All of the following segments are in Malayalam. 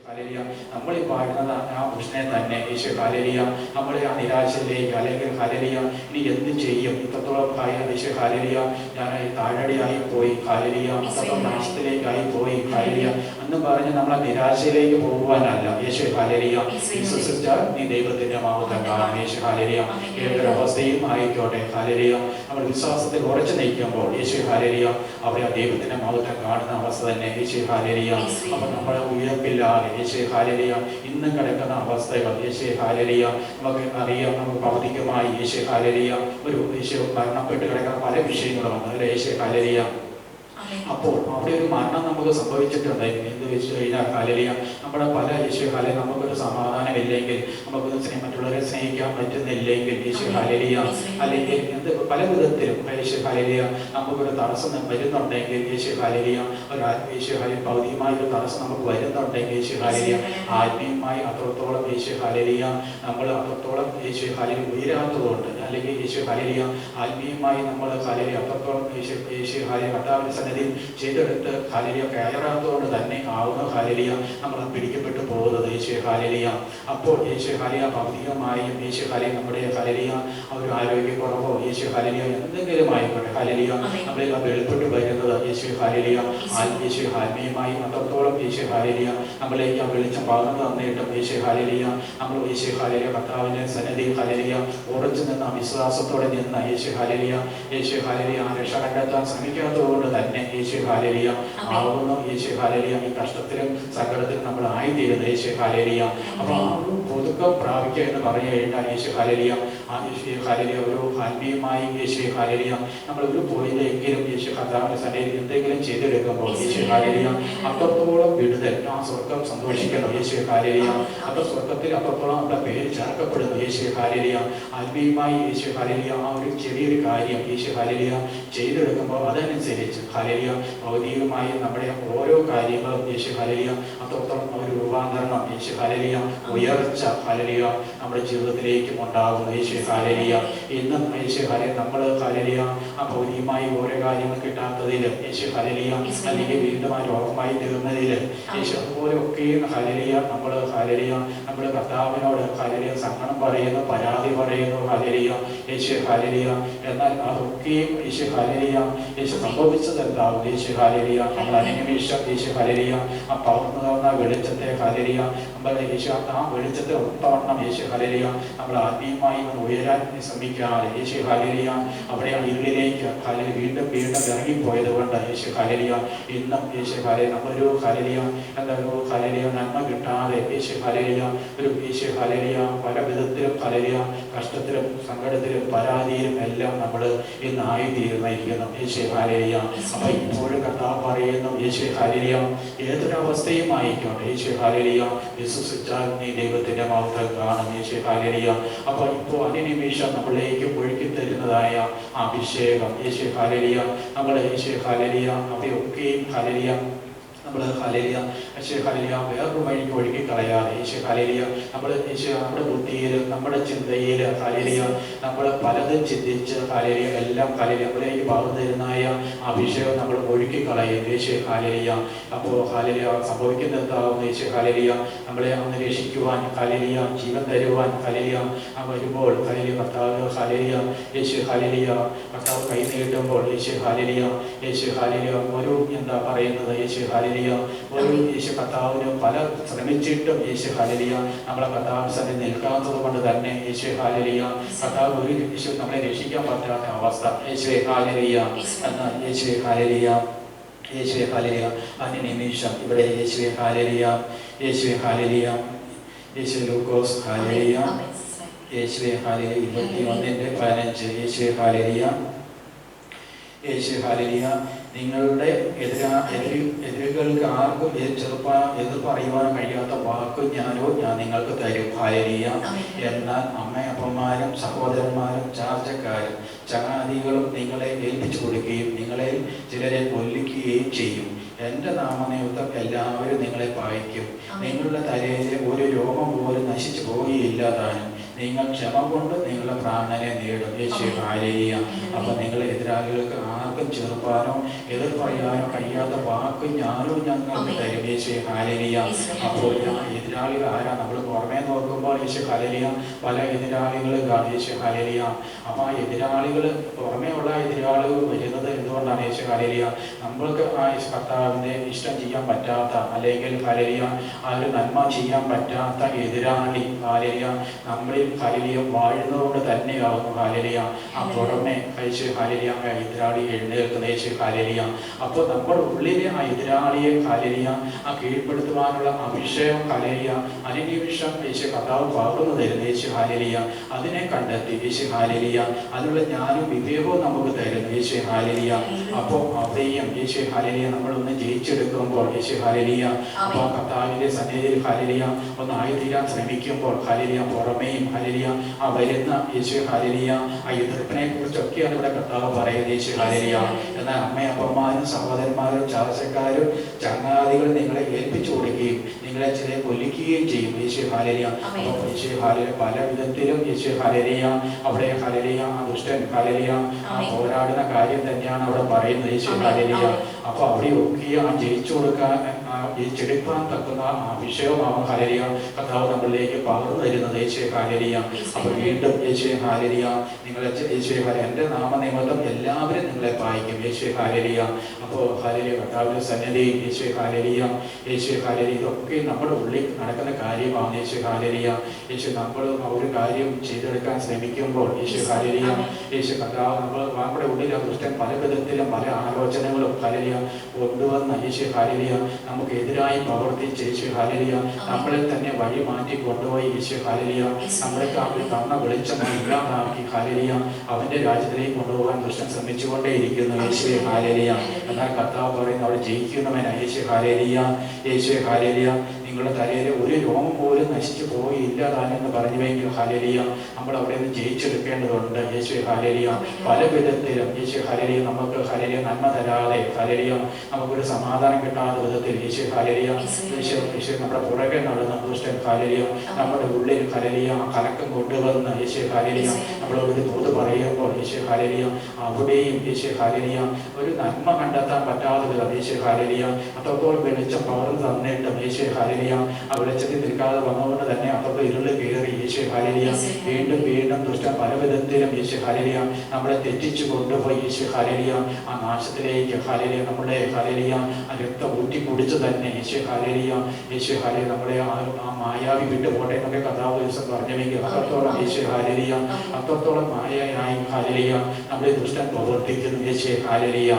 ഹല്ലേലൂയ. നമ്മൾ ഈ പാടുന്നത് ആ പുരുഷനെ തന്നെ യേശു ഹല്ലേലൂയ. നമ്മൾ ആ നിരാശയിലേക്ക് അല്ലെങ്കിൽ ഹല്ലേലൂയ ഇനി എന്ത് ചെയ്യും, ഇത്രത്തോളം യേശു ഹല്ലേലൂയ ഞാൻ താഴടിയായി പോയി, ഹല്ലേലൂയ അത്രത്തോളം നാശത്തിലേക്കായി പോയി, ഹല്ലേലൂയ എന്ന് പറഞ്ഞ് നമ്മളെ നിരാശയിലേക്ക് പോകുവാനല്ല. യേശു ഹല്ലേലൂയ വിശ്വസിച്ചാൽ നീ ദൈവത്തിന്റെ മഹത്വം കാണാം. യേശു ഹല്ലേലൂയ ഏതൊരു അവസ്ഥയും ആയിക്കോട്ടെ, ഹല്ലേലൂയ നമ്മൾ വിശ്വാസത്തിൽ ഉറച്ചു നിൽക്കുമ്പോൾ യേശു ഹല്ലേലൂയ അവിടെ ദൈവത്തിന്റെ മഹത്വം കാണുന്ന അവസ്ഥ തന്നെ. യേശു ഹല്ലേലൂയ. അപ്പൊ നമ്മളെ ഉയർപ്പില്ലാതെ യേശു ഹല്ലേലൂയ ഇന്ന് കിടക്കുന്ന അവസ്ഥകൾ യേശു ഹല്ലേലൂയ നമുക്ക് അറിയാം. നമുക്ക് ഭൗതികമായി യേശു ഹല്ലേലൂയ ഒരു യേശു മരണപ്പെട്ട് കിടക്കുന്ന പല വിഷയങ്ങളുമാണ് അല്ലെ യേശു ഹല്ലേലൂയ. അപ്പോൾ അവിടെ ഒരു മരണം നമുക്ക് സംഭവിച്ചിട്ടുണ്ടായിരുന്നു. എന്ത് വെച്ച് കഴിഞ്ഞാൽ ഹല്ലേലൂയ നമ്മുടെ പല യേശു ഹല്ലേലൂയ നമുക്കൊരു സമാധാനമില്ലെങ്കിൽ, നമുക്ക് മറ്റുള്ളവരെ സ്നേഹിക്കാൻ പറ്റുന്നില്ലെങ്കിൽ യേശു ഹല്ലേലൂയ അല്ലെങ്കിൽ എന്ത് പല വിധത്തിലും യേശു ഹല്ലേലൂയ നമുക്കൊരു തടസ്സം വരുന്നുണ്ടെങ്കിൽ യേശു ഹല്ലേലൂയ യേശു ഹല്ലേലൂയ ഭൗതികമായ ഒരു തടസ്സം നമുക്ക് വരുന്നുണ്ടെങ്കിൽ യേശു ഹല്ലേലൂയ ആത്മീയമായി അത്രത്തോളം യേശു ഹല്ലേലൂയ നമ്മൾ അത്രത്തോളം യേശു ഹല്ലേലൂയ ഉയരാത്തതുകൊണ്ട്, അല്ലെങ്കിൽ യേശു ഹല്ലേലൂയ ആത്മീയമായി നമ്മൾ ഹല്ലേലൂയ അത്രത്തോളം യേശു ഹല്ലേലൂയ കർത്താവിന്റെ സന്നിധിയിൽ ചെയ്തെടുത്ത് ഹല്ലേലൂയ കയറാത്തതുകൊണ്ട് തന്നെ ആവുന്ന ഹല്ലേലൂയ നമ്മൾ പിടിക്കപ്പെട്ടു പോകുന്നത് യേശു ഹല്ലേലൂയ. അപ്പോൾ യേശു ഹല്ലേലൂയ ഭൗതികമായും യേശു ഹല്ലേലൂയ നമ്മുടെ ഹല്ലേലൂയ ഒരു ആരോഗ്യക്കുറവോ യേശു ഹല്ലേലൂയ എന്തെങ്കിലും ആയിക്കോട്ടെ ഹല്ലേലൂയ നമ്മളിൽ വെളിപ്പെട്ട് വരുന്നത് യേശു ഹല്ലേലൂയ യേശു ആത്മീയമായി അത്രത്തോളം യേശു ഹല്ലേലൂയ നമ്മളിലേക്ക് ആ വെളിച്ചം പകർന്നു തന്നിട്ടും യേശു ഹല്ലേലൂയ നമ്മൾ യേശു ഹല്ലേലൂയ കർത്താവിന്റെ സന്നിധിയിൽ ഹല്ലേലൂയ ഉറച്ചു നിന്ന വിശ്വാസത്തോടെ നിന്ന യേശു ഹല്ലേലൂയ ആ രക്ഷ കണ്ടെത്താൻ ശ്രമിക്കാത്തതുകൊണ്ട് തന്നെ യേശു ഹല്ലേലൂയ ആവുന്നു യേശു ഹല്ലേലൂയ ഈ കഷ്ടത്തിലും സങ്കടത്തിലും നമ്മൾ ആയിത്തീരുന്നു യേശു ഹല്ലേലൂയ. അപ്പൊ ആ ഒരു പുതുക്കം പ്രാപിക്കുക എന്ന് പറഞ്ഞു കഴിഞ്ഞാൽ യേശു ഹല്ലേലൂയ ആ യേശു ഹല്ലേലൂയ ഒരു ആത്മീയമായി യേശു ഹല്ലേലൂയ നമ്മൾ ഒരു പോയിന്റെങ്കിലും യേശു കർത്താവിന്റെ സന്നിധിയിൽ എന്തെങ്കിലും ചെയ്തെടുക്കുമ്പോൾ യേശു ഹല്ലേലൂയ അത്രത്തോളം വിടുതൽ ആ സ്വർഗം സന്തോഷിക്കണം യേശു ഹല്ലേലൂയ. അപ്പൊ സ്വർഗത്തിൽ അത്രത്തോളം നമ്മുടെ പേര് ചേർക്കപ്പെടുന്നു യേശു ഹല്ലേലൂയ. ആത്മീയമായി യേശു ഹല്ലേലൂയ ആ ഒരു ചെറിയൊരു കാര്യം യേശു ഹല്ലേലൂയ ചെയ്തെടുക്കുമ്പോൾ അതനുസരിച്ച് ഹല്ലേലൂയ ഭൗതികമായി നമ്മുടെ ഓരോ കാര്യങ്ങളും യേശു ഹല്ലേലൂയ അത്രത്തോളം ഒരു രൂപാന്തരണം യേശു ഹല്ലേലൂയ ഉയർച്ച ഹല്ലേലൂയ നമ്മുടെ ജീവിതത്തിലേക്കും ഉണ്ടാകുന്നു യേശു ഹല്ലേലൂയ. ഇന്നും യേശു ഹല്ലേലൂയ നമ്മൾ ഹല്ലേലൂയ ആ ഭൗതികമായി ഓരോ കാര്യങ്ങൾ കിട്ടാത്തതിൽ യേശു ഹല്ലേലൂയ അല്ലെങ്കിൽ വീണ്ടും ആ രോഗമായി തീർന്നതിൽ യേശു അതുപോലെ ഒക്കെയും ഹല്ലേലൂയ നമ്മൾ ഹല്ലേലൂയ നമ്മൾ കർത്താവിനോട് ഹല്ലേലൂയ സങ്കടം പറയുന്നു, പരാതി പറയുന്നു ഹല്ലേലൂയ യേശു ഹല്ലേലൂയ. എന്നാൽ അതൊക്കെയും യേശു ഹല്ലേലൂയ യേശു സംഭവിച്ചതെന്താവും യേശു ഹല്ലേലൂയ നമ്മൾ അനുനിമിഷം യേശു ഹല്ലേലൂയ ആ പകർന്നു തന്ന വെളിച്ചത്തെ ഹല്ലേലൂയ നമ്മൾ യേശു ആ വെളിച്ചത്തെ ഒത്തവണ്ണം യേശു ഹല്ലേലൂയ നമ്മൾ ആത്മീയമായി ഉയരാൻ ശ്രമിക്കാതെ യേശു ഹല്ലേലൂയ അവിടെ ഇരുളിലേക്ക് ഹല്ലേലൂയ വീണ്ടും വീണ്ടും ഇറങ്ങിപ്പോയത് കൊണ്ട് യേശു ഹല്ലേലൂയ ഇന്നും യേശു ഹല്ലേലൂയ നമ്മളൊരു ഹല്ലേലൂയ എന്തൊരു ഹല്ലേലൂയ നന്മ കിട്ടാതെ യേശു ഹല്ലേലൂയ ഒരു യേശു ഹല്ലേലൂയ പല വിധത്തിലും ഹല്ലേലൂയ കഷ്ടത്തിലും സങ്കടത്തിലും പരാതിയിലും എല്ലാം നമ്മൾ ഇന്ന് ആയിത്തീർന്നിരിക്കുന്നു യേശു ഹല്ലേലൂയ. അപ്പൊ ഇപ്പോഴും കർത്താവ് പറയുന്നു യേശു ഹല്ലേലൂയ ഏതൊരവസ്ഥയും ആയിക്കോട്ടെ യേശു ഹല്ലേലൂയ വിശ്വസിച്ചാൽ നീ ദൈവത്തിന്റെ മഹത്വം കാണും യേശു ഹല്ലേലൂയ. അപ്പൊ ഇപ്പോൾ അനുനിമിഷം നമ്മളിലേക്ക് ഒഴുക്കി തരുന്നതായ അഭിഷേകം യേശു ഹല്ലേലൂയ നമ്മൾ യേശു ഹല്ലേലൂയ അവയൊക്കെയും ഹല്ലേലൂയ നമ്മൾ ഹല്ലേലൂയ യേശു ഹല്ലേലൂയ വേറൊരു വഴിക്ക് ഒഴുക്കി കളയാതെ യേശു ഹല്ലേലൂയ നമ്മൾ യേശു നമ്മുടെ ബുദ്ധിയിൽ നമ്മുടെ ചിന്തയിൽ ഹല്ലേലൂയ നമ്മൾ പലതും ചിന്തിച്ച് ഹല്ലേലൂയ എല്ലാം ഹല്ലേലൂയ നമ്മളിലേക്ക് പകർന്നു തരുന്നതായ അഭിഷേകം നമ്മൾ ഒഴുക്കി കളയും യേശു ഹല്ലേലൂയ. അപ്പോൾ ഹല്ലേലൂയ സംഭവിക്കുന്നത് എന്താകുന്നു യേശു ഹല്ലേലൂയ നമ്മളെ ഒന്ന് രക്ഷിക്കുവാൻ ഹല്ലേലൂയ ജീവൻ തരുവാൻ ഹല്ലേലൂയ വരുമ്പോൾ ഹല്ലേലൂയ കർത്താവ് ഹല്ലേലൂയ യേശു ഹല്ലേലൂയ കർത്താവ് കൈ നീട്ടുമ്പോൾ യേശു ഹല്ലേലൂയ ഒരു എന്താ പറയുന്നത് യേശു ഹല്ലേലൂയ ഒരു യേശു കർത്താവിന് പല ശ്രമിച്ചിട്ടും യേശു ഹല്ലേലൂയ നമ്മളെ കർത്താവിന്റെ സന്നിധിയിൽ നിൽക്കാത്തത് കൊണ്ട് തന്നെ യേശു ഹല്ലേലൂയ കർത്താവ് ഒരു യേശു നമ്മളെ രക്ഷിക്കാൻ പറ്റാത്ത അവസ്ഥ യേശു ഹല്ലേലൂയ എന്നാൽ യേശു ഹല്ലേലൂയ അനുനിമിഷം ഇവിടെ യേശു ഹല്ലേലൂയ യേശു ലൂക്കോസ് ഹല്ലേലൂയ യേശു ഹല്ലേലൂയ 21:15 യേശു ഹല്ലേലൂയ നിങ്ങളുടെ എതിരുകൾക്ക് ആർക്കും എതിർ പറയുവാൻ കഴിയാത്ത വാക്കും ഞാൻ നിങ്ങൾക്ക് തരും ഹല്ലേലൂയ. എന്നാൽ അമ്മയപ്പന്മാരും സഹോദരന്മാരും ചാർച്ചക്കാരും ചങ്ങാതികളും നിങ്ങളെ ഏൽപ്പിച്ചു കൊടുക്കുകയും നിങ്ങളെ ചിലരെ കൊല്ലിക്കുകയും ചെയ്യും. എൻ്റെ നാമനിമിത്തം എല്ലാവരും നിങ്ങളെ പായിക്കും. നിങ്ങളുടെ തലയിലെ ഒരു രോമം പോലും നശിച്ചു പോവുകയില്ല താനും. നിങ്ങൾ ക്ഷമ കൊണ്ട് നിങ്ങളുടെ പ്രാണനെ നേടും. യേശുവേ ഹല്ലേലൂയ. അപ്പൊ നിങ്ങൾ എതിരാളികൾക്ക് ആർക്കും ചെറുപ്പാനോ എതിർ പറയാനോ കഴിയാത്ത വാക്കും ഞാനും ഞങ്ങൾക്ക് തരും. യേശുവേ ഹല്ലേലൂയ. അപ്പോൾ എതിരാളികൾ ആരാ? നമ്മൾ പുറമേ നോക്കുമ്പോൾ യേശുവേ ഹല്ലേലൂയ പല എതിരാളികൾ കാണും. യേശുവേ ഹല്ലേലൂയ. അപ്പൊ ആ എതിരാളികൾ പുറമേ ഉള്ള എതിരാളികൾ വരുന്നത് എന്തുകൊണ്ടാണ്? യേശുവേ ഹല്ലേലൂയ നമ്മൾക്ക് ആ കർത്താവിന്റെ ഇഷ്ടം ചെയ്യാൻ പറ്റാത്ത, അല്ലെങ്കിൽ ഹല്ലേലൂയ ആ ഒരു നന്മ ചെയ്യാൻ പറ്റാത്ത എതിരാളി ഹല്ലേലൂയ നമ്മളിൽ ഹല്ലേലൂയ വാഴുന്നതുകൊണ്ട് തന്നെയാകുന്നു. ഹല്ലേലൂയ ആ പുറമെ യേശുവേ ഹല്ലേലൂയ എതിരാളി എഴുന്നേൽക്കുന്ന. യേശുവേ ഹല്ലേലൂയ. അപ്പോൾ നമ്മുടെ ഉള്ളിലെ ആ എതിരാളിയെ ഹല്ലേലൂയ ആ കീഴ്പ്പെടുത്തുവാനുള്ള അഭിഷേകം ഹല്ലേലൂയ അനുനിമിഷം യേശുവേ കർത്താവ് പകർന്നു തരുന്നു. യേശുവേ ഹല്ലേലൂയ അതിനെ കണ്ടെത്തി യേശുവേ ഹല്ലേലൂയ അതിനുള്ള ജ്ഞാനവും വിവേകവും നമുക്ക് തരുന്നു. യേശുവേ ഹല്ലേലൂയ. അപ്പോൾ അവിടെയും യേശുവേ ഹല്ലേലൂയ നമ്മളൊന്ന് ജയിച്ചെടുക്കുമ്പോൾ യേശുവേ ഹല്ലേലൂയ അപ്പോൾ കർത്താവിന്റെ സന്നിധിയിൽ ഹല്ലേലൂയ ഒന്ന് ആയിത്തീരാൻ ശ്രമിക്കുമ്പോൾ ഹല്ലേലൂയ പുറമേയും ഹല്ലേലൂയ ആ വരുന്ന യേശുവേ ഹല്ലേലൂയ ആ എതിർപ്പിനെ കുറിച്ചൊക്കെയാണ് ഇവിടെ കർത്താവ് പറയുന്നത്. യേശുവേ ഹല്ലേലൂയ. എന്നാൽ അമ്മയപ്പന്മാരും സഹോദരന്മാരും ചാർച്ചക്കാരും ചങ്ങാതികളും നിങ്ങളെ ഏൽപ്പിച്ചു കൊടുക്കുകയും നിങ്ങളെ ചില കൊല്ലിക്കുകയും ചെയ്യും. യേശുവേ ഹല്ലേലൂയ. അപ്പോൾ യേശുവേ ഹല്ലേലൂയ പല വിധത്തിലും യേശുവേ ഹല്ലേലൂയ അവിടെ ഹല്ലേലൂയ ആ ദുഷ്ടൻ ഹല്ലേലൂയ ആ പോരാടുന്ന കാര്യം തന്നെയാണ് അവിടെ പറയുന്നത്. യേശുവേ ഹല്ലേലൂയ. അപ്പൊ അവിടെയൊക്കെ ആ ജയിച്ചു കൊടുക്കാൻ ജയിച്ചെടുക്കാൻ തക്കുന്ന അഭിഷേകമാവും ഹല്ലേലൂയ കർത്താവ് നമ്മളിലേക്ക് പകർന്നു തരുന്നത്. യേശുവേ ഹല്ലേലൂയ. അപ്പൊ വീണ്ടും യേശുവേ ഹല്ലേലൂയ നിങ്ങളെ യേശുവേ ഹല്ലേലൂയ എൻ്റെ നാമനിമിത്തം എല്ലാവരും നിങ്ങളെ പായിക്കും. യേശുവേ ഹല്ലേലൂയ. അപ്പോൾ ഹല്ലേലൂയ കർത്താവിന്റെ സന്നിധി യേശുവേ ഹല്ലേലൂയ യേശുവേ ഹല്ലേലൂയ ഇതൊക്കെ നമ്മുടെ ഉള്ളിൽ നടക്കുന്ന കാര്യമാണ്. യേശുവേ ഹല്ലേലൂയ. യേശു നമ്മൾ ഒരു കാര്യം ചെയ്തെടുക്കാൻ ശ്രമിക്കുമ്പോൾ യേശുവേ ഹല്ലേലൂയ യേശു കർത്താവ് നമ്മുടെ ഉള്ളിൽ ആ ദുഷ്ടൻ പല വിധത്തിലും പല ആലോചനകളും ഹല്ലേലൂയ കൊണ്ടുവന്ന യേശുവേ ഹല്ലേലൂയ നമുക്ക് എതിരായി പ്രവർത്തിച്ച് യേശുവേ ഹല്ലേലൂയ നമ്മളെ തന്നെ വഴി മാറ്റി കൊണ്ടുപോയി യേശുവേ ഹല്ലേലൂയ നമ്മളൊക്കെ അവൻ തന്ന വെളിച്ചം ഇല്ലാതാക്കി ഹല്ലേലൂയ അവന്റെ രാജ്യത്തിലേക്ക് കൊണ്ടുപോകാൻ ദുഷ്ടൻ ശ്രമിച്ചുകൊണ്ടേയിരിക്കുന്നു. യേശുവേ ഹല്ലേലൂയ. എന്നാൽ കർത്താവ് പറയുന്നു അവിടെ ജയിക്കുന്നവനാണ്. യേശുവേ ഹല്ലേലൂയ. യേശുവേ ഹല്ലേലൂയ. നിങ്ങളുടെ തലയിൽ ഒരു രോമം പോലും നശിച്ചു പോയില്ല താനെന്ന് പറഞ്ഞുവെങ്കിൽ ഹല്ലേലൂയ നമ്മൾ അവിടെ നിന്ന് ജയിച്ചെടുക്കേണ്ടതുണ്ട്. യേശുവേ ഹല്ലേലൂയ. പല വിധത്തിലും യേശുവേ ഹല്ലേലൂയ നമുക്ക് ഹല്ലേലൂയ നന്മ തരാതെ ഹല്ലേലൂയ നമുക്കൊരു സമാധാനം കിട്ടാത്ത വിധത്തിൽ യേശുവേ ഹല്ലേലൂയ യേശു നമ്മുടെ പുറകെ നടന്ന ദുഷ്ടൻ ഹല്ലേലൂയ നമ്മുടെ ഉള്ളിൽ ഹല്ലേലൂയ കലക്കം കൊണ്ടുവന്ന് യേശുവേ ഹല്ലേലൂയ നമ്മളോട് ദൂത് പറയുമ്പോൾ യേശുവേ ഹല്ലേലൂയ അവിടെയും യേശുവേ ഹല്ലേലൂയ ഒരു നന്മ കണ്ടെത്താൻ പറ്റാതെ വിധം യേശുവേ ഹല്ലേലൂയ അത്രത്തോളം വെളിച്ചം പകർന്നു തന്നിട്ടും യേശുവേ ഹല്ലേലൂയ ആ വെളിച്ചത്തിൽ നിൽക്കാതെ വന്നുകൊണ്ട് തന്നെ അത്രത്തോളം ഇരുള് കയറി യേശുവേ ഹല്ലേലൂയ വീണ്ടും വീണ്ടും ദുഷ്ടൻ പല വിധത്തിലും യേശുവേ ഹല്ലേലൂയ നമ്മളെ തെറ്റിച്ചു കൊണ്ടുപോയി യേശുവേ ഹല്ലേലൂയ ആ നാശത്തിലേക്ക് ഹല്ലേലൂയ നമ്മുടെ ഹല്ലേലൂയ ആ രക്തം ഊറ്റി കുടിച്ച് തന്നെ യേശുവേ ഹല്ലേലൂയ യേശുവേ ഹല്ലേലൂയ നമ്മളെ ആ മായാവി വിട്ടു പോട്ടെ എന്നൊക്കെ കർത്താവ് ദിവസം പറഞ്ഞെങ്കിൽ അത്രത്തോളം യേശുവേ ഹല്ലേലൂയ അത്രത്തോളം മായയായി ഹല്ലേലൂയ നമ്മളെ ദുഷ്ടൻ പ്രവർത്തിക്കുന്നു. യേശുവേ ഹല്ലേലൂയ.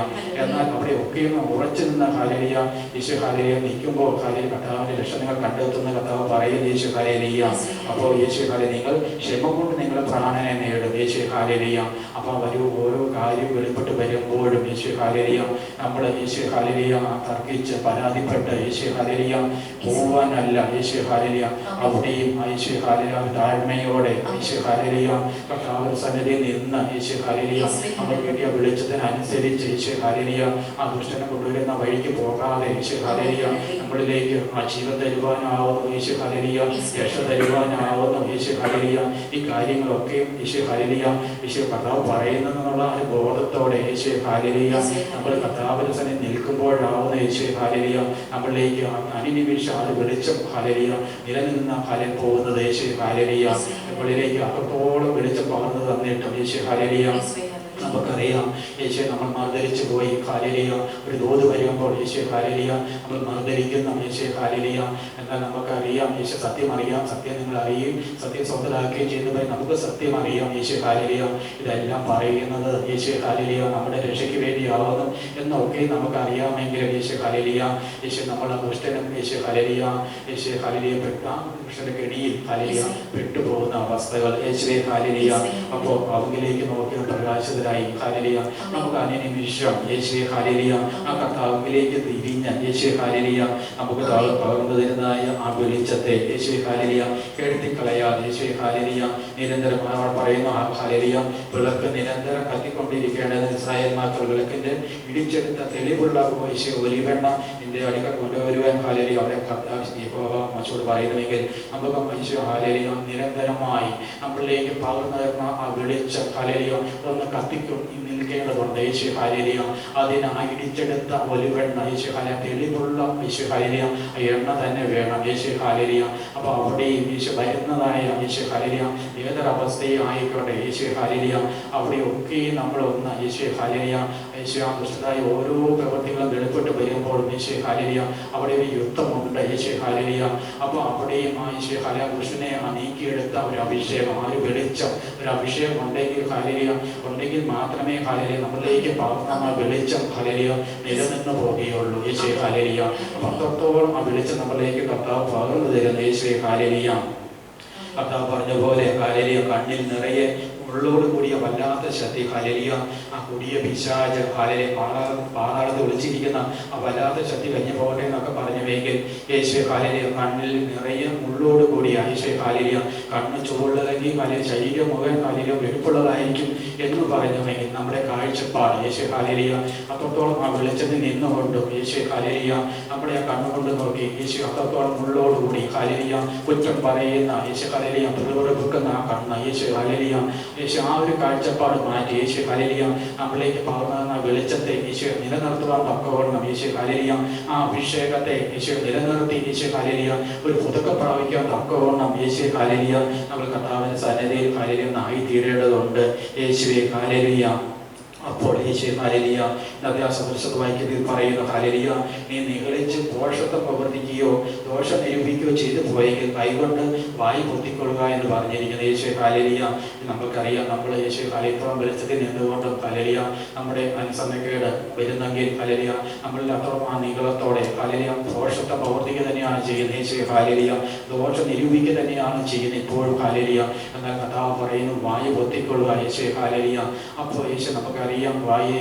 എന്നാൽ അവിടെ ഒക്കെയും ഉറച്ചു നിന്ന ഹല്ലേലൂയ യേശുവേ ഹല്ലേലൂയ നിൽക്കുമ്പോൾ ഹല്ലേലൂയ കർത്താവിന്റെ ലക്ഷണങ്ങൾ കണ്ടെത്തുന്ന കർത്താവ് പറയുന്നു. യേശുവേ ഹല്ലേലൂയ. അപ്പോൾ യേശുവേ ഹല്ലേലൂയ നിങ്ങൾ ക്ഷമ കൊണ്ട് നിങ്ങളുടെ പ്രാണനെ നേടും. യേശുവേ ഹല്ലേലൂയ. അപ്പോൾ ഓരോ കാര്യം വെളിപ്പെട്ട് വരുമ്പോഴും യേശുവേ ഹല്ലേലൂയ നമ്മൾ യേശുവേ ഹല്ലേലൂയ തർക്കിച്ച് പരാതിപ്പെട്ട് യേശുവേ ഹല്ലേലൂയ പോവാനല്ല. യേശുവേ ഹല്ലേലൂയ അവിടെയും യേശുവേ ഹല്ലേലൂയ താഴ്മയോടെ യേശുവേ ഹല്ലേലൂയ കർത്താവിന്റെ സന്നിധിയിൽ നിന്ന് യേശുവേ ഹല്ലേലൂയ നമ്മൾ കിട്ടിയ വെളിച്ചത്തിനനുസരിച്ച് യേശുവേ ഹല്ലേലൂയ ആ ദുഷ്ടനെ കൊണ്ടുവരുന്ന വഴിക്ക് പോകാതെ യേശുവേ ഹല്ലേലൂയ നമ്മളിലേക്ക് ആ ജീവൻ തരുവാനാവുന്നു. യേശുവേ ഹല്ലേലൂയ രക്ഷ തരുവാനാവുന്നു. യേശുവേ ഹല്ലേലൂയ ഈ കാര്യങ്ങളൊക്കെയും യേശുവേ ഹല്ലേലൂയ യേശുവേ കർത്താവ് പറയുന്നതെന്നുള്ള ഒരു ബോധത്തോടെ യേശുവേ ഹല്ലേലൂയ നമ്മൾ കർത്താവിന്റെ സന്നിധിയിൽ നിൽക്കുമ്പോഴാവുന്ന യേശുവേ ഹല്ലേലൂയ നമ്മളിലേക്ക് അനുനിമിഷം ആ വെളിച്ചം ഹല്ലേലൂയ നിലനിന്ന ഫലം പോകുന്നത്. യേശുവേ ഹല്ലേലൂയ നമ്മളിലേക്ക് അത്രത്തോളം വെളിച്ചം പകർന്നു തന്നിട്ടും യേശുവേ ഹല്ലേലൂയ നമുക്കറിയാം യേശുവേ നമ്മൾ മറുതരിച്ചു പോയി ഹല്ലേലൂയ ഒരു തോത് വരുമ്പോൾ യേശുവേ ഹല്ലേലൂയ നമ്മൾ മറുതരിക്കുന്ന യേശുവേ ഹല്ലേലൂയ എന്നാൽ നമുക്കറിയാം യേശു സത്യം അറിയാം, സത്യം നിങ്ങൾ അറിയുകയും സത്യം സ്വന്തമാക്കുകയും ചെയ്യുന്നവരെ നമുക്ക് സത്യം അറിയാം. യേശുവേ ഹല്ലേലൂയ ഇതെല്ലാം പറയുന്നത് യേശുവേ ഹല്ലേലൂയ നമ്മുടെ രക്ഷയ്ക്ക് വേണ്ടിയാവുന്നു എന്നൊക്കെ നമുക്കറിയാമെങ്കിലും യേശുവേ ഹല്ലേലൂയ യേശു നമ്മളെ ദുഷ്ടനും യേശുവേ ഹല്ലേലൂയ യേശുവേ ഹല്ലേലൂയ പെട്ട ദുഷ്ടന്റെ കെണിയിൽ ഹല്ലേലൂയ പെട്ടുപോകുന്ന അവസ്ഥകൾ യേശുവേ ഹല്ലേലൂയ അപ്പോൾ അവങ്കിലേക്ക് നോക്കി പ്രകാശിതരായി ഹാലലിയ. നമുക്ക് അനുനിമിഷം യേശുവേ ഹാലലിയ ആ കർത്താവിലേക്ക് തിരിഞ്ഞ യേശുവേ ഹാലലിയ നമുക്ക് പകർന്നു തരുന്നതായ ആ വെളിച്ചത്തെ യേശുവേ ഹാലലിയ കെടുത്തിക്കളയാതെ യേശുവേ ഹാലലിയ നിരന്തരം നമ്മൾ പറയുന്ന ആ ഹാലലിയ വിളക്ക് നിരന്തരം കത്തിക്കൊണ്ടിരിക്കേണ്ടത്. ഇസ്രായേൽ മാത്രം വിളക്കിന്റെ ഇടിച്ചെടുത്ത തെളിവുള്ള യേശു ഒലിവെണ്ണ നിന്റെ അടുക്കൽ കൊണ്ടുവരുവാൻ ഹാലലിയ അവരെ മച്ചോട് പറയുന്നുവെങ്കിൽ നമുക്ക് യേശു ഹാലലിയ നിരന്തരമായി നമ്മളിലേക്ക് പകർന്നു തരുന്ന ആ വെളിച്ചം ഹാലലിയ ഒന്ന് കത്തിക്കും നിൽക്കേണ്ടതുണ്ട്. യേശു ഹാലലിയ അതിന് ആ ഇടിച്ചെടുത്ത ഒലിവെണ്ണ യേശു ഹാലയ തെളിവുള്ള യേശു ഹാലലിയ എണ്ണ തന്നെ വേണം യേശു ഹാലലിയ. അപ്പൊ അവിടെയും യേശു വരുന്നതായ യേശു ഹാലലിയ ഏതൊരവസ്ഥയും ആയിക്കോട്ടെ യേശു ഹാലലിയ അവിടെയൊക്കെയും നമ്മളൊന്ന് യേശു ഹാലലിയ യേശു ആ ദുഷ്ടതായ ഓരോ പ്രവൃത്തികളും വെളിപ്പെട്ട് വരുമ്പോഴും യേശു ഹാലലിയ അവിടെ ഒരു യുദ്ധമുണ്ട് യേശു ഹാലലിയ. അപ്പൊ അവിടെയും ആ യേശു ഹാലയ പുരുഷനെ നീക്കിയെടുത്ത ഒരു അഭിഷേകം ആ ഒരു വെളിച്ചം ഒരു അഭിഷേകം ഉണ്ടെങ്കിൽ ഹാലലിയ ഉണ്ടെങ്കിൽ മാത്രമേ ഹാലലിയ നമ്മളിലേക്ക് പകർന്ന വെളിച്ചം ഹാലലിയ നിലനിന്ന് പോവുകയുള്ളൂ യേശു ഹാലലിയ. അപ്പൊ അത്രത്തോളം ആ വെളിച്ചം നമ്മളിലേക്ക് കർത്താവ് പകർന്നു തരുന്ന യേശു ഹാലലിയ. കർത്താവ് പറഞ്ഞ പോലെ ഹാലലിയ കണ്ണിൽ നിറയെ ഉള്ളോട് കൂടിയ വല്ലാത്ത ശക്തി ഹാലലിയ ആ കൊടിയ പിശാച് ഹാലലിയ പാതാളത്ത് ഒളിച്ചിരിക്കുന്ന ആ വല്ലാത്ത ശക്തി കഴിഞ്ഞു പോകട്ടെ എന്നൊക്കെ പറഞ്ഞുവെങ്കിൽ യേശു ഹാലലിയ കണ്ണിൽ നിറയെ ഉള്ളോട് കൂടിയ യേശു ഹാലലിയ കണ്ണ് ചുവള്ളതെങ്കിൽ ഹാലലിയ ശരീരം മുഖം ഹാലലിയ വെളുപ്പുള്ളതായിരിക്കും എന്ന് പറഞ്ഞുവെങ്കിൽ നമ്മുടെ കാഴ്ചപ്പാട് യേശു ഹാലലിയ അത്രത്തോളം ആ വെളിച്ചത്തിൽ നിന്നുകൊണ്ടും യേശു ഹാലലിയ നമ്മുടെ ആ കണ്ണുകൊണ്ട് നോക്കി യേശു അത്രത്തോളം ഉള്ളോടുകൂടി ഹാലലിയ കുറ്റം പറയുന്ന യേശു ഹാലലിയ പ്രതിപുറക്കുന്ന ആ കണ്ണ് യേശു ഹാലലിയ യേശു ആ ഒരു കാഴ്ചപ്പാട് മാറ്റി യേശു ഹാലലിയ നമ്മളിലേക്ക് പകർന്ന വെളിച്ചത്തെ യേശു നിലനിർത്തുവാൻ തക്കവണ്ണം യേശു ഹാലലിയ ആ അഭിഷേകത്തെ യേശു നിലനിർത്തി യേശു ഹാലലിയ ഒരു പുതുക്കം പ്രാപിക്കാൻ തക്കവണ്ണം യേശു ഹാലലിയ നമ്മൾ കർത്താവിന്റെ സന്നിധിയിൽ ഹാലലിയ ആയി തീരേണ്ടതുണ്ട് യേശുവേ ഹാലലിയ. അപ്പോൾ യേശു ഹാലലിയ അഭ്യാസപുരുഷത്ത് വായിക്കുന്നതിൽ പറയുന്ന ഹാലലിയ നീ നിഗളിച്ച് ദോഷത്തെ പ്രവർത്തിക്കുകയോ ദോഷം നിരൂപിക്കുകയോ ചെയ്തു പോയെങ്കിൽ കൈകൊണ്ട് വായി പൊത്തിക്കൊള്ളുക എന്ന് പറഞ്ഞിരിക്കുന്ന യേശു ഹാലലിയ. നമുക്കറിയാം നമ്മൾ യേശു ഹാലത്തോളം വെളിച്ചത്തിൽ നിന്നുകൊണ്ടും ഹാലലിയ നമ്മുടെ അനുസരണക്കേട് വരുന്നെങ്കിൽ ഹാലലിയ നമ്മളിൽ അത്രയും ആ നിഗളത്തോടെ ഹാലലിയ ദോഷത്തെ പ്രവർത്തിക്കുക തന്നെയാണ് ചെയ്യുന്നത് യേശു ഹാലലിയ ദോഷം നിരൂപിക്കുക തന്നെയാണ് ചെയ്യുന്നത് ഇപ്പോഴും ഹാലലിയ. എന്നാൽ കഥാവ് പറയുന്നു വായു പൊത്തിക്കൊള്ളുക യേശു ഹാലലിയ. അപ്പോൾ യേശു നമുക്കറിയാം വായു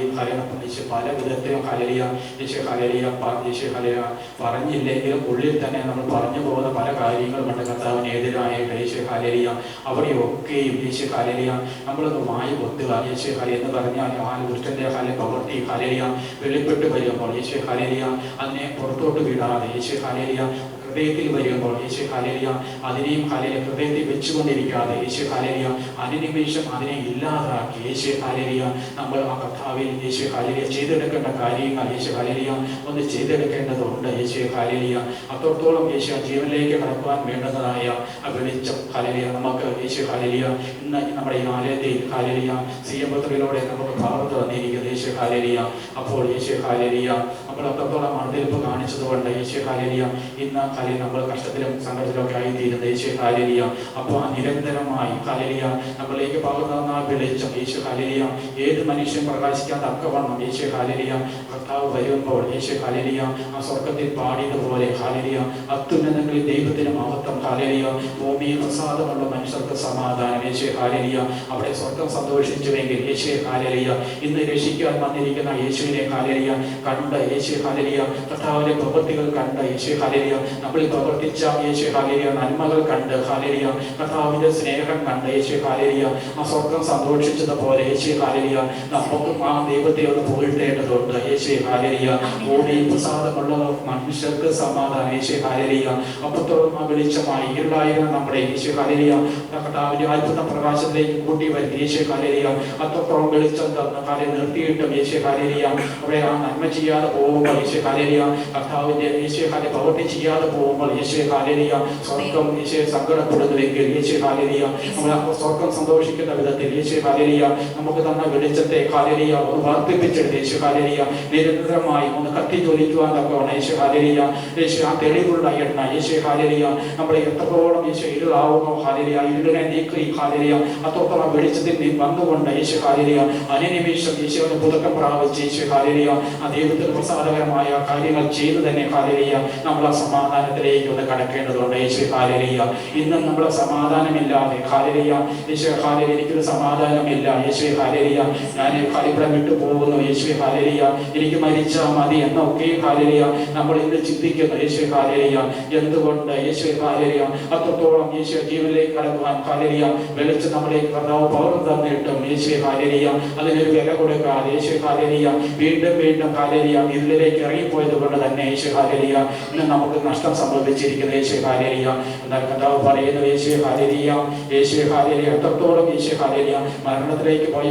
യേശു പല വിധത്തിലും ഹാലലിയ യേശു ഹാലലിയ യേശു ഹാലലിയ പറഞ്ഞില്ലെങ്കിലും ഉള്ളിൽ തന്നെ നമ്മൾ പറഞ്ഞു പോകുന്ന പല കാര്യങ്ങളുമുണ്ട് കർത്താവിനെതിരായിട്ട് യേശു ഹാലലിയ. അവിടെയൊക്കെയും യേശു ഹാലലിയ നമ്മളൊന്ന് വായു പൊത്തുക യേശു ഹാലി എന്ന് പറഞ്ഞാൽ ആ ദുഷ്ടന്റെ ഹാല പ്രവൃത്തി ഹാലലിയ വെളിപ്പെട്ട് വരുമ്പോൾ യേശു ഹാലലിയ അതിനെ പുറത്തോട്ട് വിടാതെ യേശു ഹാലലിയ ഹൃദയത്തിൽ വരുമ്പോൾ യേശു ഹാലലിയ അതിനെയും ഹാലലിയ ഹൃദയത്തിൽ വെച്ചുകൊണ്ടിരിക്കാതെ യേശു ഹാലലിയ അനുനിമിഷം അതിനെ ഇല്ലാതാക്കി യേശു ഹാലലിയ നമ്മൾ ആ കർത്താവിൽ യേശു ഹാലലിയ ചെയ്തെടുക്കേണ്ട കാര്യങ്ങൾ യേശു ഹാലലിയ ഒന്ന് ചെയ്തെടുക്കേണ്ടതുണ്ട് യേശു ഹാലലിയ. അത്രത്തോളം യേശു ജീവനിലേക്ക് കടക്കുവാൻ വേണ്ടുന്നതായ ആ വെളിച്ചം ഹാലലിയ നമുക്ക് യേശു ഹാലലിയ ഇന്ന് നമ്മുടെ ഈ ആലയത്തിൽ ഹാലലിയ സിയമ്പത്തിലൂടെ നമുക്ക് പകർന്നു തന്നിരിക്കുന്നത് യേശു ഹാലലിയ. അപ്പോൾ യേശു ഹാലലിയ നമ്മൾ അത്രത്തോളം അടുത്തിരിപ്പ് കാണിച്ചതുകൊണ്ട് യേശു ഹാലലിയ ഇന്ന് ഹാലലിയ നമ്മൾ കഷ്ടത്തിലും സങ്കടത്തിലൊക്കെ ആയിത്തീരുന്നത് യേശു ഹാലലിയ. അപ്പോൾ ആ നിരന്തരമായി ഹാലലിയ നമ്മളിലേക്ക് പകർന്ന ആ വെളിച്ചം യേശു ഹാലലിയ ഏത് മനുഷ്യൻ പ്രകാശിക്കാൻ തക്കവണ്ണം യേശു ഹാലലിയ കർത്താവ് വരുമ്പോൾ യേശു ഹാലലിയ ആ സ്വർഗത്തിൽ പാടിയതുപോലെ ഹാലലിയ അത്യുന്നതങ്ങളിൽ ദൈവത്തിന് മഹത്വം ഹാലലിയ ഭൂമിയിൽ പ്രസാദമുള്ള മനുഷ്യർക്ക് സമാധാനം യേശു ഹാലലിയ. അവിടെ സ്വർഗം സന്തോഷിച്ചുവെങ്കിൽ യേശു ഹാലലിയ ഇന്ന് രക്ഷിക്കാൻ വന്നിരിക്കുന്ന യേശുവിനെ ഹാലലിയ കണ്ട് യേശു ഹാലലിയ കർത്താവിന്റെ പ്രവൃത്തികൾ കണ്ട് യേശു ഹാലലിയ നമ്മളിൽ പ്രവർത്തിച്ച യേശു ഹാലലിയ നന്മകൾ കണ്ട് ഹാലലിയ കർത്താവിന്റെ സ്നേഹം കണ്ട് യേശു ഹാലലിയ ആ സ്വർഗം സന്തോഷിച്ചതുപോലെ യേശു ഹാലലിയ നമുക്കും ആ ദൈവത്തെ ഒന്ന് പുകഴ്ത്തേണ്ടതുണ്ട് യേശു ഹാലലിയ. ഭൂമിയിൽ പ്രസാദമുള്ള മനുഷ്യർക്ക് സമാധാനം യേശു ഹാലലിയ. അപ്പത്തോളം ആ വെളിച്ചമായി ഇരുളായിരുന്ന നമ്മുടെ യേശു ഹാലലിയ കർത്താവിന്റെ അത്ഭുത പ്രകാശത്തിലേക്ക് കൂട്ടി വരുത്തി യേശു ഹാലലിയ അത്രത്തോളം വെളിച്ചം തന്ന കാര്യം നിർത്തിയിട്ടും യേശു ഹാലലിയ അവിടെ ആ നന്മ ചെയ്യാതെ പോകുമ്പോൾ യേശു ഹാലലിയ കർത്താവിന്റെ യേശു ഹാലി പ്രവൃത്തി ചെയ്യാതെ പോകുമ്പോൾ യേശു ഹാലലിയ സ്വർഗം യേശു സങ്കടപ്പെടുന്നുവെങ്കിൽ യേശു ഹാലലിയ നമ്മൾ സ്വർഗം സന്തോഷിക്കുന്ന വിധത്തിൽ യേശു ഹാലലിയ നമുക്ക് തന്ന വെളിച്ചത്തെ ഹാലലിയ ഒന്ന് വർദ്ധിപ്പിച്ചെടുത്ത് യേശു ഹാലലിയ നിരന്തരമായി ഒന്ന് കത്തിജ്വലിക്കുവാൻ തക്കവണ്ണം യേശു ഹാലേലിയ യേശു ആ തെളിവുള്ള എണ്ണ യേശു ഹാലേലിയ നമ്മളെ എത്രത്തോളം യേശു ഇരുളാവുന്നു ഹാലേലിയ ഇരുളിനെ നീക്കി ഹാലേലിയ അത്രത്തോളം വെളിച്ചത്തിൽ വന്നുകൊണ്ട് യേശു ഹാലേലിയ അനുനിമിഷം യേശുവിന് പുതുക്കം പ്രാപിച്ച് യേശു ഹാലേലിയ ആ ദൈവത്തിന് പ്രസാദകരമായ കാര്യങ്ങൾ ചെയ്തു തന്നെ ഹാലേലിയ നമ്മൾ ആ സമാധാനത്തിലേക്ക് ഒന്ന് കടക്കേണ്ടതുണ്ട് യേശു ഹാലേലിയ. ഇന്നും നമ്മളെ സമാധാനമില്ലാതെ ഹാലേലിയ യേശു ഹാലേലിയ എനിക്കൊരു സമാധാനമില്ല യേശു ഹാലേലിയ ഞാൻ ഇവിടെ വിട്ടു പോകുന്നു യേശു ഹാലേലിയ എനിക്ക് മരിച്ചാൽ മതി എന്നൊക്കെ ഹാലേലിയ നമ്മൾ ഇന്ന് ചിന്തിക്കുന്നു യേശു ഹാലേലിയ. എന്തുകൊണ്ട് യേശു ഹാലേലിയ അത്രത്തോളം യേശു ജീവനിലേക്ക് കടക്കുവാൻ ഹാലേലിയ വെളിച്ച് നമ്മളേക്ക് കർത്താവ് പൗരം തന്നിട്ടും യേശു ഹാലേലിയ അതിനൊരു വില കൊടുക്കാതെ യേശു ഹാലേലിയ വീണ്ടും വീണ്ടും ഹാലേലിയ ഇരുളിലേക്ക് ഇറങ്ങിപ്പോയത് കൊണ്ട് തന്നെ യേശു ഹാലേലിയ ഇന്ന് നമുക്ക് നഷ്ടം സംഭവിച്ചിരിക്കുന്ന യേശു ഹാലേലിയ. എന്നാൽ കർത്താവ് പറയുന്നു യേശു ഹാലേലിയ യേശു ഹാലേലിയ എത്രത്തോളം യേശു ഹാലേലിയ മരണത്തിലേക്ക് പോയ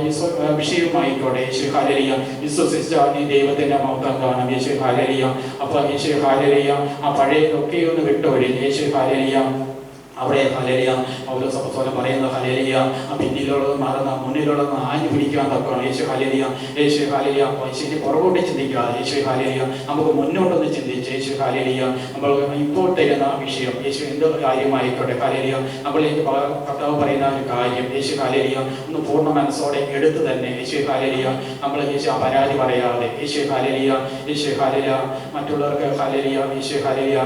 വിഷയമായിക്കോട്ടെ യേശു ഹാലേലിയ വിശ്വസിച്ചാൽ നീ ദൈവത്തിന്റെ മഹത്വം കാണും യേശു ഹാലേലിയ. അപ്പൊ യേശു ഹാലേലിയ ആ പഴയതൊക്കെ ഒന്ന് വിട്ടൊഴി യേശു ഹാലേലിയ. അവിടെ ഹാലേലിയ പൗലോസ് പറയുന്ന ഹാലേലിയ പിന്നിലുള്ളത് മറന്ന മുന്നിലുള്ളത് ആഞ്ഞു പിടിക്കാൻ തക്കണം യേശു ഹാലേലിയ. യേശു ഹാലേലിയ ശരി പുറകോട്ട് ചിന്തിക്കാതെ യേശു ഹാലേലിയ നമുക്ക് മുന്നോട്ടൊന്ന് ചിന്തിച്ച് യേശു ഹാലേലിയ നമ്മൾ ഇപ്പോൾ തരുന്ന വിഷയം യേശു എന്ത് കാര്യമായിക്കോട്ടെ ഹാലേലിയ നമ്മളിലേക്ക് കർത്താവ് പറയുന്ന ഒരു കാര്യം യേശു ഹാലേലിയ ഒന്ന് പൂർണ്ണ മനസ്സോടെ എടുത്ത് തന്നെ യേശു ഹാലേലിയ നമ്മൾ യേശു ആ പരാതി പറയാതെ യേശു ഹാലേലിയ മറ്റുള്ളവർക്ക് ഹാലേലിയ യേശു ഹാലേലിയ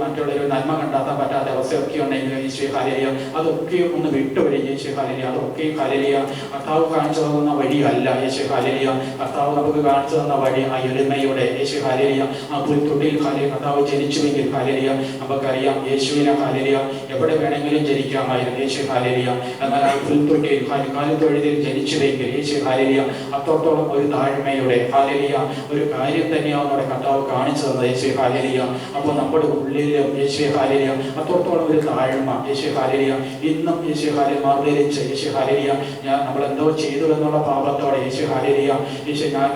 മറ്റുള്ളൊരു നന്മ കണ്ടെത്താൻ പറ്റാത്ത അവസ്ഥയൊക്കെ ഉണ്ടെങ്കിൽ യേശു ഹാലേലിയ അതൊക്കെ ഒന്ന് വിട്ടുവഴി യേശു ഹാലേലിയ. അതൊക്കെ ഹാലേലിയ കർത്താവ് കാണിച്ചു തന്ന വഴിയല്ല യേശു ഹാലേലിയ. കർത്താവ് നമുക്ക് കാണിച്ചു തന്ന വഴി ആ എളിമയുടെ യേശു ഹാലേലിയ ആ പുൽത്തൊട്ടിയിൽ ഹാലേലിയ കർത്താവ് ജനിച്ചുവെങ്കിൽ ഹാലേലിയ നമുക്കറിയാം യേശുവിനെ ഹാലേലിയ എവിടെ വേണമെങ്കിലും ജനിക്കാമായിരുന്നു യേശു ഹാലേലിയ. എന്നാൽ ആ പുൽത്തൊട്ടിയിൽ കാലിത്തൊഴുതിൽ ജനിച്ചുവെങ്കിൽ യേശു ഹാലേലിയ അത്രത്തോളം ഒരു താഴ്മയുടെ ഹാലേലിയ ഒരു കാര്യം തന്നെയാണ് നമ്മുടെ കർത്താവ് കാണിച്ചു തന്നത് യേശു ഹാലേലിയ. അപ്പോൾ നമ്മുടെ ഉള്ളിലും യേശു ഹാലേലിയ അത്രത്തോളം ഒരു താഴ്മ യേശു ഹാലേലിയ ഇന്നും യേശു ഹാലേലിയ മാർഗരിച്ച് യേശു ഹാലേലിയ ഞാൻ നമ്മൾ എന്തോ ചെയ്തു എന്നുള്ള പാപത്തോടെ യേശു ഹാലേലിയ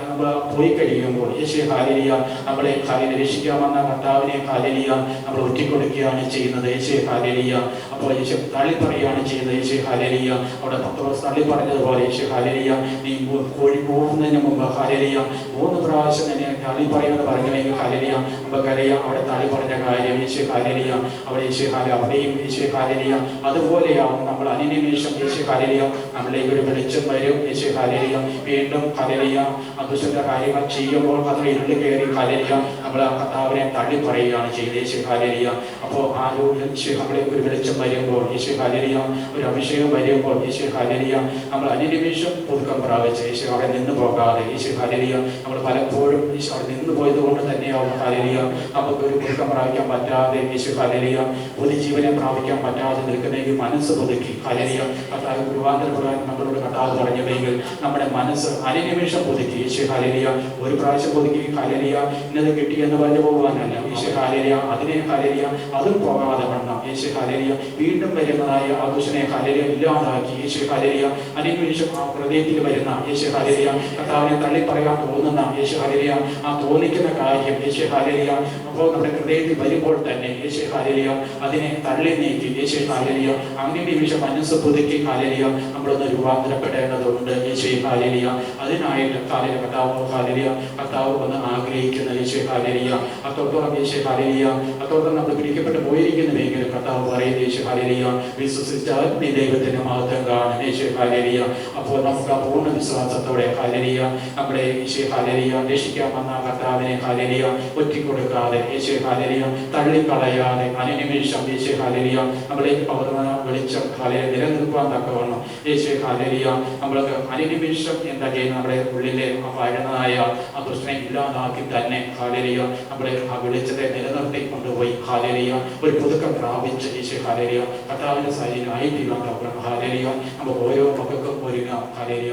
നമ്മൾ പോയി കഴിയുമ്പോൾ യേശു ഹാലേലിയ നമ്മളെ ഹാലേലിയ രക്ഷിക്കാമെന്ന കർത്താവിനെ ഹാലേലിയ നമ്മൾ ഒറ്റിക്കൊടുക്കുകയാണ് ചെയ്യുന്നത് യേശു ഹാലേലിയ. അപ്പോൾ യേശു തള്ളി പറയുകയാണ് ചെയ്യുന്നത് യേശു ഹാലേലിയ. അവിടെ പത്രോസ് തള്ളി പറഞ്ഞതുപോലെ യേശു ഹാലേലിയ നീ കോഴി പോകുന്നതിന് മുമ്പ് ഹാലേലിയ 3 പ്രാവശ്യം തന്നെ തള്ളി പറയുന്നത് പറഞ്ഞെങ്കിൽ ഹാലേലിയ നമുക്കറിയാം അവിടെ തള്ളി പറഞ്ഞ കാര്യം യേശു ഹാലേലിയ. അവിടെ യേശു ഹാലേലിയ അവിടെയും യേശു ഹാലേലിയ അതുപോലെയാവും നമ്മൾ അനുനിമിഷം യേശു ഹാലേലിയ നമ്മളിലേക്ക് ഒരു വെളിച്ചം വരും യേശു ഹാലേലിയ. വീണ്ടും ഹാലേലിയ അതുശുദ്ധ കാര്യങ്ങൾ ചെയ്യുമ്പോൾ അത് ഇരുളി കയറി ഹാലേലിയ നമ്മൾ ആ കർത്താവിനെ തള്ളി പറയുകയാണ് ചെയ്യുന്നത് യേശു ഹാലേലിയ. അപ്പോൾ ആ യേശു നമ്മളിലേക്ക് ഒരു വെളിച്ചം വരുമ്പോൾ യേശു ഹാലേലിയ ഒരു അഭിഷേകം വരുമ്പോൾ യേശു ഹാലേലിയ നമ്മൾ അനുനിമിഷം പുതുക്കം പ്രാപിച്ച് യേശു അവിടെ നിന്ന് പോകാതെ യേശു ഹാലേലിയ നമ്മൾ പലപ്പോഴും യേശു അവിടെ നിന്ന് പോയത് കൊണ്ട് തന്നെയാവും ഹാലേലിയ നമുക്കൊരു പുതുക്കം പ്രാപിക്കാൻ പറ്റാതെ യേശു ഹാലേലിയ പുതുജീവനെ പ്രാപിക്കാൻ പറ്റാതെ നിൽക്കുന്നെങ്കിൽ മനസ്സ് പുതുക്കി ഹാലേലിയ കർത്താവ് രൂപാന്തരപ്പെടാൻ നമ്മളോട് കർത്താവ് പറഞ്ഞതെങ്കിൽ നമ്മുടെ മനസ്സ് അനുനിമിഷം പുതുക്കി യേശു ഹാലേലിയ ഒരു പ്രാവശ്യം പുതുക്കി ഹാലേലിയ ഇന്നത് കിട്ടി എന്ന് പറഞ്ഞു പോകാനല്ല യേശു ഹാലേലിയ അതിനെ ഹാലേലിയ അതും പോകാതെ വണ്ണം യേശു ഹാലേലിയ വീണ്ടും വരുന്നതായ ആ ദുഷ്ടനെ ഹാലേലിയ ഇല്ലാതാക്കി യേശു ഹാലേലിയ അനുനിമിഷം ആ ഹൃദയത്തിൽ വരുന്ന യേശു ഹാലേലിയ കർത്താവിനെ തള്ളി പറയാൻ തോന്നുന്ന യേശു ഹാലേലിയ ആ തോന്നിക്കുന്ന കാര്യം യേശു ഹാലേലിയ അപ്പോൾ നമ്മുടെ ഹൃദയത്തിൽ വരുമ്പോൾ തന്നെ യേശു ഹാലേലിയ അതിനെ തള്ളി നീക്കി യേശു ഹാലേലിയ അങ്ങനെ നിമിഷം മനസ്സ് പുതുക്കി ഹാലേലിയ നമ്മളൊന്ന് രൂപാന്തരപ്പെടേണ്ടതുണ്ട് യേശു ഹാലേലിയ. അതിനായിട്ട് ഹാലേലിയ കർത്താവ് ഒന്ന് ആഗ്രഹിക്കുന്ന യേശു ഹാലേലിയ അത്തോളം യേശു ഹാലേലിയ അത്തോളം നമ്മൾ പിടിക്കപ്പെട്ട് പോയിരിക്കുന്നുവെങ്കിലും കർത്താവ് പറയുന്ന യേശു ഹാലേലിയ വിശ്വസിച്ചാൽ നീ ദൈവത്തിന്റെ മഹത്വം കാണും യേശു ഹാലേലിയ. അപ്പോൾ നമുക്ക് ആ പൂർണ്ണ വിശ്വാസത്തോടെ ഹാലേലിയ നമ്മുടെ യേശു ഹാലേലിയ രക്ഷിക്കാമെന്ന കർത്താവിനെ ഹാലേലിയ ഒറ്റിക്കൊടുക്കാതെ യേശു ഹാലേലിയ തള്ളിക്കളയാതെ അനുനിമിഷം യേശു ഹാലേലിയ നമ്മളേക്ക് പകർന്ന വെളിച്ചം ഹാലേലിയ നിലനിൽക്കുവാൻ തക്കവണ്ണം യേശു ഹാലേലിയ നമ്മൾക്ക് അനുനിമിഷം എന്താ ചെയ്യുന്നത് നമ്മുടെ ഉള്ളിലെ ആ വാഴുന്നതായ ആ ദുഷ്ടനെ ഇല്ലാതാക്കി തന്നെ ഹാലേലിയ നമ്മളെ ആ വെളിച്ചത്തെ നിലനിർത്തി കൊണ്ടുപോയി ഹാലേലിയ ഒരു പുതുക്കം പ്രാപിച്ച് യേശു ഹാലേലിയ കർത്താവിന്റെ സൈന്യമായി തീരാൻ തക്കണം ഹാലേലിയ നമുക്ക് ഓരോ മക്കൾക്കും ഒരുങ്ങാം ഹാലേലിയ.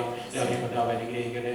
കർത്താവ് അനുഗ്രഹിക്കട്ടെ.